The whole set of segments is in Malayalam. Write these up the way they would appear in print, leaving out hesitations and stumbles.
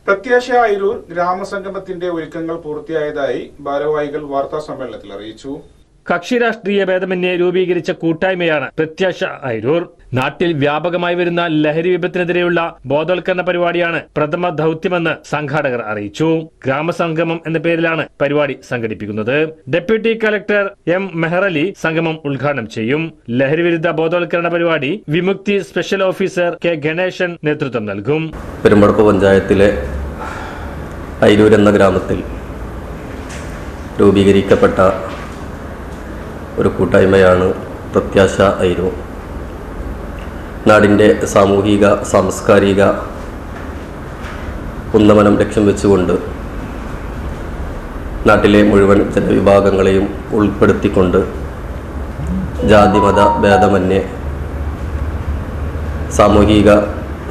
പ്രത്യാശ അയിരൂർ ഗ്രാമസംഗമത്തിന്റെ ഒരുക്കങ്ങൾ പൂർത്തിയായതായി ഭാരവാഹികൾ വാർത്താസമ്മേളനത്തിൽ അറിയിച്ചു. കക്ഷി രാഷ്ട്രീയ ഭേദമന്യേ രൂപീകരിച്ച കൂട്ടായ്മയാണ് പ്രത്യാശ അയിരൂർ. നാട്ടിൽ വ്യാപകമായി വരുന്ന ലഹരി വിപത്തിനെതിരെയുള്ള ബോധവൽക്കരണ പരിപാടിയാണ് പ്രഥമ ദൌത്യമെന്ന് സംഘാടകർ അറിയിച്ചു. ഗ്രാമസംഗമം എന്ന പേരിലാണ് പരിപാടി സംഘടിപ്പിക്കുന്നത്. ഡെപ്യൂട്ടി കളക്ടർ എം മെഹറലി സംഗമം ഉദ്ഘാടനം ചെയ്യും. ലഹരി വിരുദ്ധ ബോധവൽക്കരണ പരിപാടി വിമുക്തി സ്പെഷ്യൽ ഓഫീസർ കെ ഗണേശൻ നേതൃത്വം നൽകും. പെരുമ്പടപ്പ് പഞ്ചായത്തിലെ അയിരൂർ എന്ന ഗ്രാമത്തിൽ രൂപീകരിക്കപ്പെട്ട ഒരു കൂട്ടായ്മയാണ് പ്രത്യാശ അയിരൂർ. നാടിൻ്റെ സാമൂഹിക സാംസ്കാരിക ഉന്നമനം ലക്ഷ്യം വെച്ചുകൊണ്ട് നാട്ടിലെ മുഴുവൻ ജനവിഭാഗങ്ങളെയും ഉൾപ്പെടുത്തിക്കൊണ്ട് ജാതിമത ഭേദമന്യേ സാമൂഹിക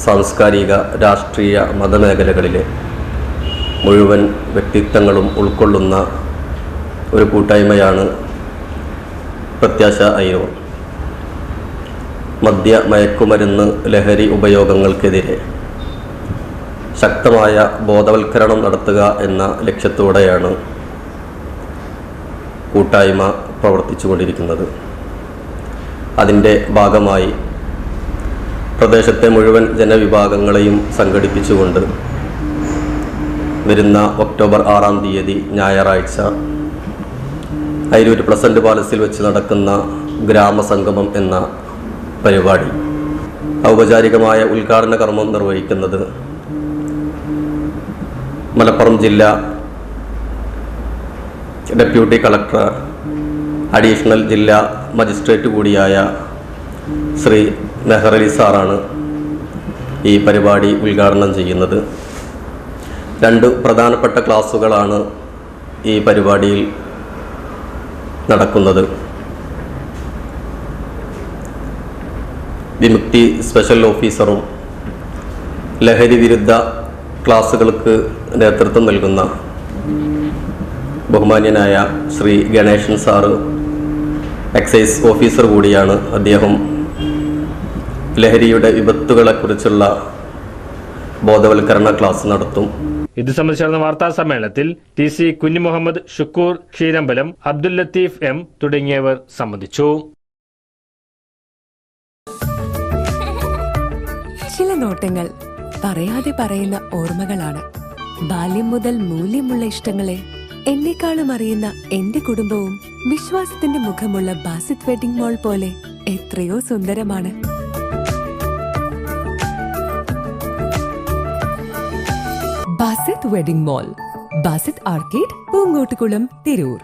സാംസ്കാരിക രാഷ്ട്രീയ മതമേഖലകളിലെ മുഴുവൻ വ്യക്തിത്വങ്ങളും ഉൾക്കൊള്ളുന്ന ഒരു കൂട്ടായ്മയാണ് പ്രത്യാശ അയിരൂർ. മദ്യ മയക്കുമരുന്ന് ലഹരി ഉപയോഗങ്ങൾക്കെതിരെ ശക്തമായ ബോധവൽക്കരണം നടത്തുക എന്ന ലക്ഷ്യത്തോടെയാണ് കൂട്ടായ്മ പ്രവർത്തിച്ചുകൊണ്ടിരിക്കുന്നത്. അതിൻ്റെ ഭാഗമായി പ്രദേശത്തെ മുഴുവൻ ജനവിഭാഗങ്ങളെയും സംഘടിപ്പിച്ചുകൊണ്ട് വരുന്ന ഒക്ടോബർ 6-ാം തീയതി ഞായറാഴ്ച അയിരൂർ പ്ലസന്റ് പാലസിൽ വെച്ച് നടക്കുന്ന ഗ്രാമസംഗമം എന്ന പരിപാടി ഔപചാരികമായ ഉദ്ഘാടന കർമ്മം നിർവഹിക്കുന്നത് മലപ്പുറം ജില്ലാ ഡെപ്യൂട്ടി കളക്ടർ അഡീഷണൽ ജില്ലാ മജിസ്ട്രേറ്റ് കൂടിയായ ശ്രീ മെഹറലി സാറാണ് ഈ പരിപാടി ഉദ്ഘാടനം ചെയ്യുന്നത്. 2 പ്രധാനപ്പെട്ട ക്ലാസുകളാണ് ഈ പരിപാടിയിൽ നടക്കുന്നത്. വിമുക്തി സ്പെഷ്യൽ ഓഫീസറും ലഹരി വിരുദ്ധ ക്ലാസുകൾക്ക് നേതൃത്വം നൽകുന്ന ബഹുമാന്യനായ Shri Ganeshan sir excise officer കൂടിയാണ്. അദ്ദേഹം ലഹരിയുടെ വിപത്തുകളെക്കുറിച്ചുള്ള ബോധവൽക്കരണ ക്ലാസ് നടത്തും. ഇത് സംബന്ധിച്ച് നടന്ന വാർത്താ സമ്മേളനത്തിൽ TC കുഞ്ഞുമുഹമ്മദ്, ഷുക്കൂർ ക്ഷീരമ്പലം, അബ്ദുൽ ലത്തീഫ് M തുടങ്ങിയവർ സംബന്ധിച്ചു. ചില നോട്ടങ്ങൾ പറയാതെ പറയുന്ന ഓർമ്മകളാണ്. ബാല്യം മുതൽ മൂല്യമുള്ള ഇഷ്ടങ്ങളെ എന്നെക്കാളും അറിയുന്ന എന്റെ കുടുംബവും വിശ്വാസത്തിന്റെ മുഖമുള്ള ബാസിത് വെഡിംഗ് മോൾ പോലെ എത്രയോ സുന്ദരമാണ്. Basith wedding mall, Basith arcade, Poongottukulam, Tirur.